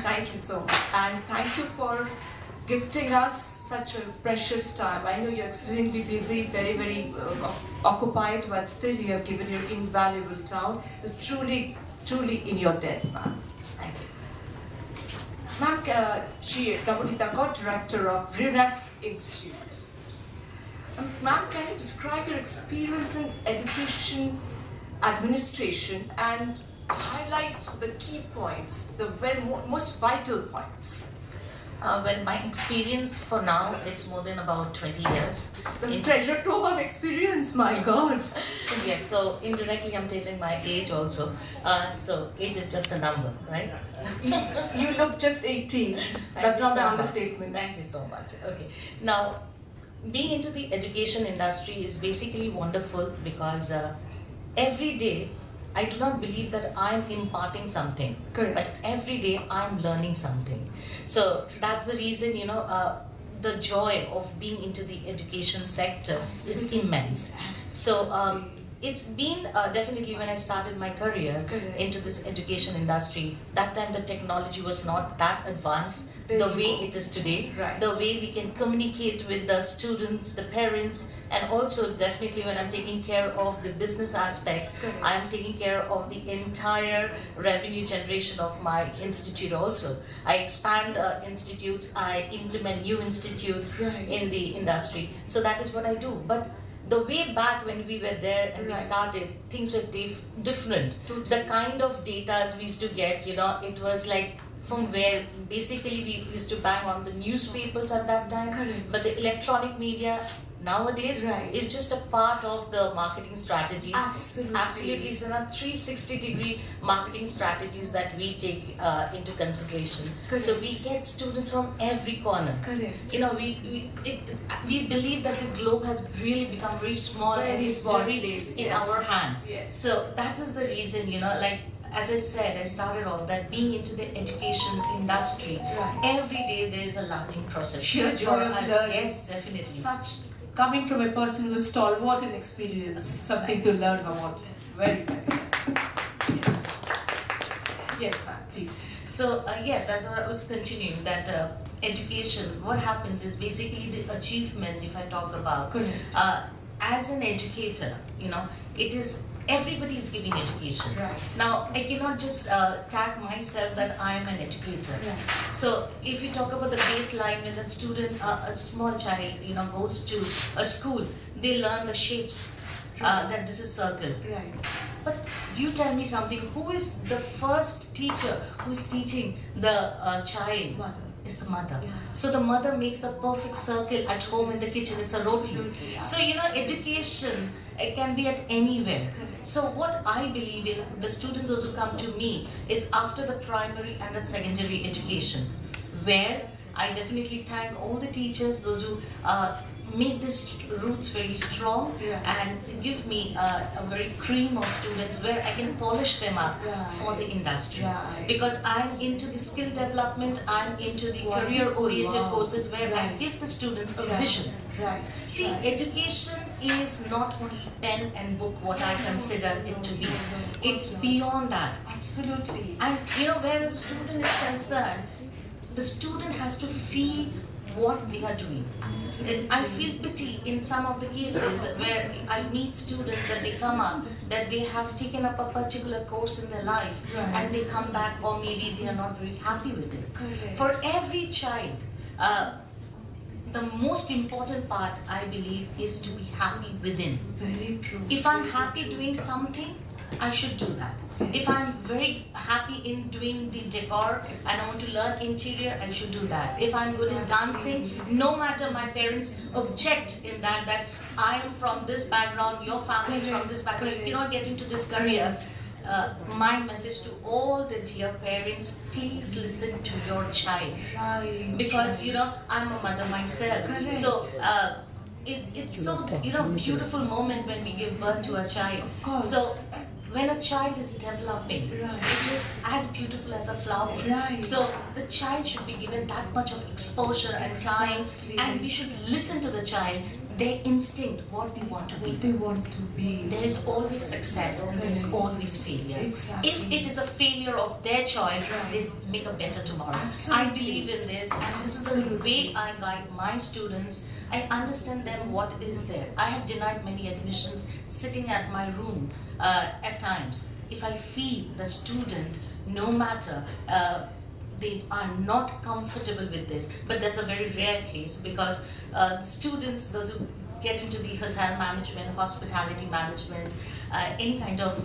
Thank you so much. And thank you for gifting us such a precious time. I know you're extremely busy, very occupied, but still you have given your invaluable time. So truly in your debt, ma'am. Thank you. Ma'am, Kamalita Kaur, Director of RENAX Institute. Ma'am, can you describe your experience in education administration and highlight the key points, the most vital points? Well, my experience for now, it's more than about 20 years. That's treasure trove of experience, my God. Yes, so indirectly I'm telling my age also. So age is just a number, right? You look just 18. That's not an understatement. Thank you so much. Okay. Now, being into the education industry is basically wonderful because every day I do not believe that I'm imparting something, correct, but every day I'm learning something. So that's the reason, the joy of being into the education sector is immense. So it's been definitely when I started my career into this education industry, that time the technology was not that advanced the way it is today, the way we can communicate with the students, the parents, and also definitely when I'm taking care of the business aspect, I'm taking care of the entire revenue generation of my institute also. I expand institutes, I implement new institutes in the industry. So that is what I do. But the way back when we were there and we started, things were different. The kind of data we used to get, it was like from where basically we used to bang on the newspapers at that time, but the electronic media nowadays is just a part of the marketing strategies. Absolutely. So now 360-degree marketing strategies that we take into consideration. So we get students from every corner. We believe that the globe has really become very small and it's very in our hand. So that is the reason, as I said, I started off that being into the education industry, every day there is a learning process. Sheer joy of learning. Yes, definitely. Such coming from a person who is stalwart in experience, something to learn about. Very. Yes, ma'am, please. So yes, that's what I was continuing. That education, what happens is basically the achievement. If I talk about as an educator, it is. Everybody is giving education. Now, I cannot just tag myself that I am an educator. So, if you talk about the baseline, when a student, a small child, goes to a school, they learn the shapes. That this is circle. But you tell me something. Who is the first teacher who is teaching the child? Mother. Is the mother. So the mother makes the perfect circle at home in the kitchen. It's a roti. So education, it can be at anywhere. So what I believe in, the students also come to me, it's after the primary and the secondary education, where I definitely thank all the teachers, those who make these roots very strong and give me a very cream of students where I can polish them up for the industry. Because I'm into the skill development, I'm into the career-oriented courses where I give the students a vision. See, education is not only pen and book, what I consider it to be. It's beyond that. Absolutely. And where a student is concerned, the student has to feel what they are doing. I feel pity in some of the cases where I meet students that they come up, that they have taken up a particular course in their life and they come back, or maybe they are not very happy with it. For every child, the most important part, I believe, is to be happy within. Very true. If I'm happy doing something, I should do that. If I'm very happy in doing the decor and I want to learn interior, I should do that. If I'm good in dancing, no matter my parents object in that I am from this background, your family is from this background, you cannot get into this career. My message to all the dear parents, please listen to your child. Because I'm a mother myself. So it's so beautiful moment when we give birth to a child. So when a child is developing, it is as beautiful as a flower. So the child should be given that much of exposure and time, and we should listen to the child. their instinct, what they want to be. What they want to be. There is always success and there is always failure. Exactly. If it is a failure of their choice, they make a better tomorrow. Absolutely. I believe in this, and this is the way I guide my students. I understand them what is there. I have denied many admissions sitting at my room at times. If I feel the student, no matter they are not comfortable with this, but that's a very rare case, because the students, those who get into the hotel management, hospitality management, any kind of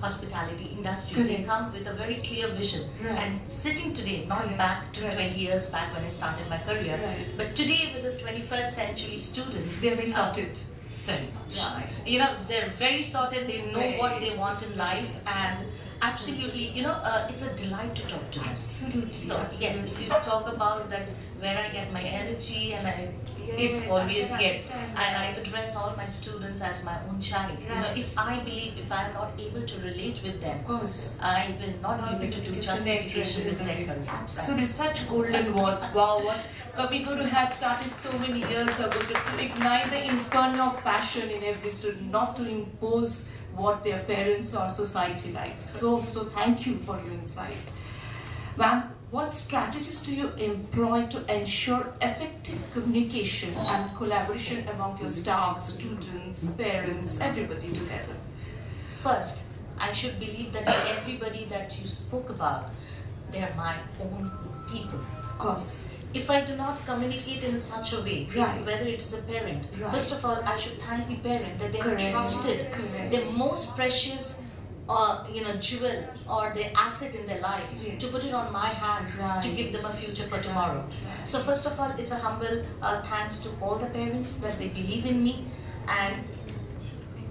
hospitality industry, they come with a very clear vision. Right. And sitting today, not Right. back to Right. 20 years back when I started my career, Right. but today with the 21st century students, They're very sorted. very much. Right. They're very sorted. They know Right. what they want in life, and absolutely, it's a delight to talk to them. Absolutely. So yes, if you talk about that, where I get my energy, and it's Yes, always I can yes. understand And I that. address all my students as my own child. Right. If I believe, if I'm not able to relate with them, Of course. I will not be able to do justification with their career. Absolutely, such golden words. Wow, what Kavi Guru had started so many years ago to ignite the inferno of passion in every student, not to impose what their parents or society likes. So thank you for your insight. Ma'am, what strategies do you employ to ensure effective communication and collaboration among your staff, students, parents, everybody together? First, I should believe that everybody that you spoke about, they are my own people. Of course. If I do not communicate in such a way, Right. whether it is a parent, Right. first of all, I should thank the parent that they have Correct. trusted Correct. their most precious jewel or their asset in their life Yes. to put it on my hands to Right. give them a future for tomorrow. Right. So first of all, it's a humble thanks to all the parents that they believe in me, and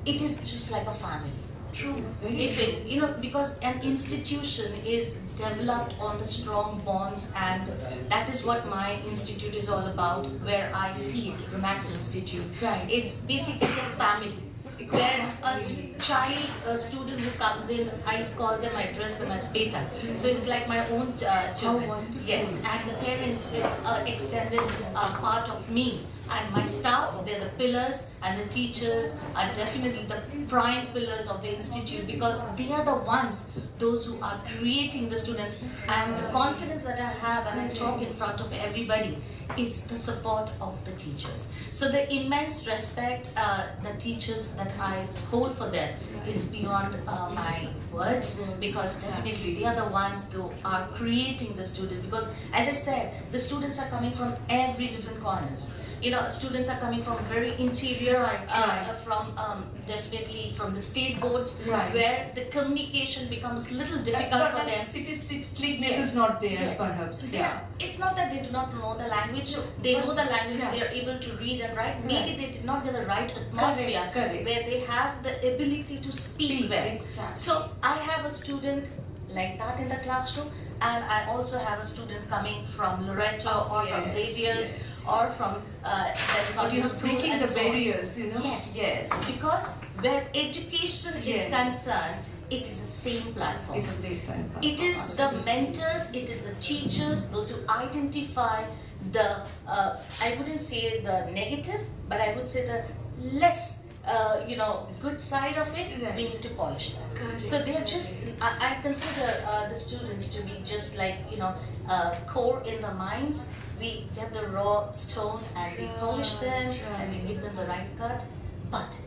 it is just like a family. True. Very If it, because an institution is developed on the strong bonds, and that is what my institute is all about, where I see it, the Max Institute. Right. It's basically a family. Where a child, a student who comes in, I call them, I address them as beta. So it's like my own children. wonderful. Yes, and the parents, it's an extended part of me. And my staff, they're the pillars, and the teachers are definitely the prime pillars of the institute, because they are the ones, those who are creating the students. And the confidence that I have, and I talk in front of everybody, it's the support of the teachers. So the immense respect the teachers that I hold for them is beyond my words, because definitely they are the ones who are creating the students. Because as I said, the students are coming from every different corners. Students are coming from very interior, Right. from definitely from the state boards, Right. where the communication becomes little difficult for them. City sleekness Yes. is not there, Yes. perhaps. So it's not that they do not know the language. They know the language. They are able to read and write. Maybe Right. they did not get the right atmosphere Correct. where they have the ability to speak well. Exactly. So I have a student like that in the classroom, and I also have a student coming from Loreto or from Yes, Xavier's yes, or from But public you're school breaking and the so on. barriers, Yes. Yes. Because where education is Yes. concerned, it is the same platform. It's a great fun. It is the mentors, it is the teachers, those who identify the, I wouldn't say the negative, but I would say the less, good side of it. Right. We need to polish that. Correct. So they are just, I consider the students to be just like, core in the minds. We get the raw stone and we polish them and we give them the right cut. But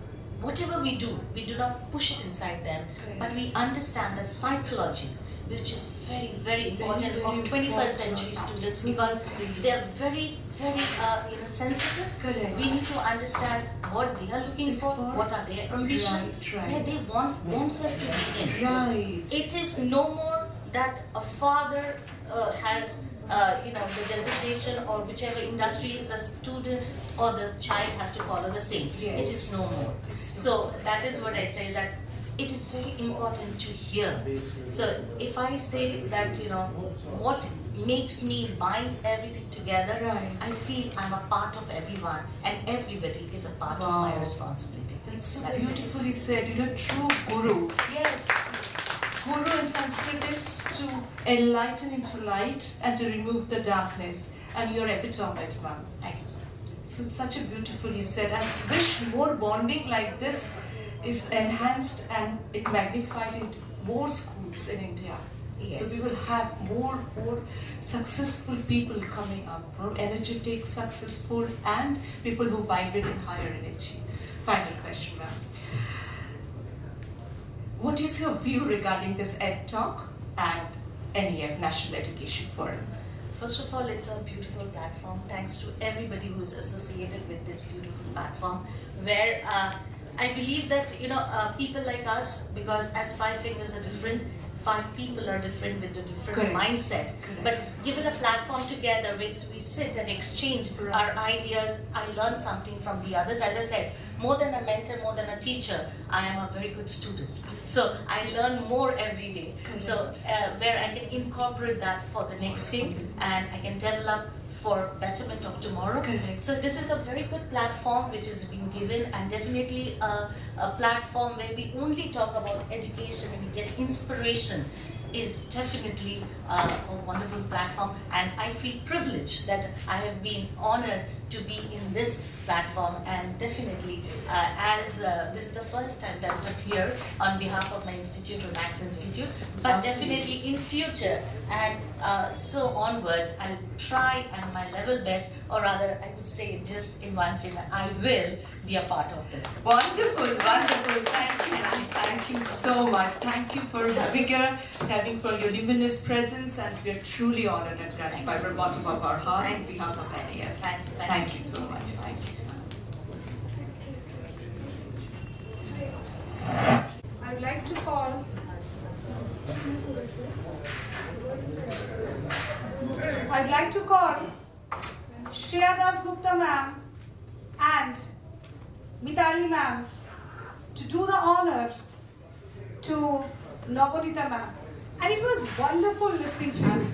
whatever we do not push it inside them, but we understand the psychology, which is very, very important very of 21st important. century students, Absolutely. because they are very, very sensitive. Correct. We need to understand what they are looking for, what are their ambition, Right. where they want themselves to be in. Right. It is no more that a father has the designation, or whichever industry is the student or the child has to follow the same. Yes. It is no more. So that is what I say, that it is very important to hear. So if I say that, what makes me bind everything together, Right. I feel I'm a part of everyone, and everybody is a part of my Wow. responsibility. That's so That is it. beautifully said. True guru. Yes. Guru in Sanskrit is to enlighten into light and to remove the darkness. And you're epitome, ma'am. Thank you so much. such a beautifully said. I wish more bonding like this is enhanced and it magnified in more schools in India. Yes. So we will have more successful people coming up, more energetic, successful, and people who vibrate in higher energy. Final question, ma'am. What is your view regarding this EdTalk and NEF, National Education Forum? First of all, it's a beautiful platform. Thanks to everybody who is associated with this beautiful platform, where I believe that people like us, because as five fingers are different, five people are different with a different Correct. mindset. Correct. But given a platform together, where we sit and exchange our ideas, I learn something from the others. As I said, more than a mentor, more than a teacher, I am a very good student. So I learn more every day. Correct. So where I can incorporate that for the next day, and I can develop for betterment of tomorrow. Correct. So this is a very good platform which is being given, and definitely a platform where we only talk about education and we get inspiration is definitely a wonderful platform, and I feel privileged that I have been honored to be in this platform, and definitely as this is the first time that I appear on behalf of my institute, Max Institute, but definitely in future and so onwards, I'll try and my level best, or rather I would say just in one statement, I will be a part of this. Wonderful, wonderful. Thank you so much. Thank you for for your luminous presence, and we are truly honored and gratified from the bottom of our heart on behalf of NEF. Thank you so much. Thank you. I'd like to call Shreya Das Gupta ma'am and Mitali ma'am to do the honor to Nagonita ma'am. And it was wonderful listening to you.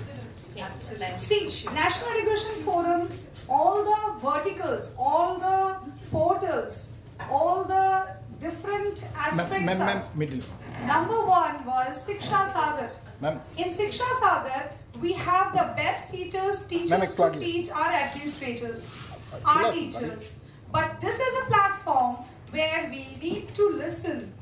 Absolutely. See, National Education Forum, all the verticals, all the portals, all the different aspects of middle. Number one was Siksha Sagar. In Siksha Sagar, we have the best teachers to teach our administrators, our teachers. But this is a platform where we need to listen.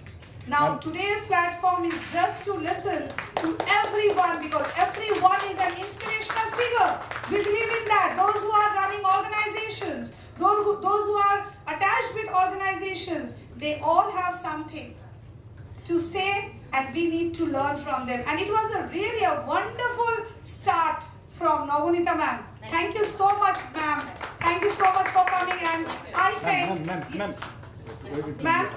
Now today's platform is just to listen to everyone, because everyone is an inspirational figure. We believe in that. Those who are running organizations, those who are attached with organizations, they all have something to say, and we need to learn from them. And it was really a wonderful start from Nagonita ma'am. Thank you so much, ma'am. Thank you so much for coming, and I think, Ma'am. ma'am,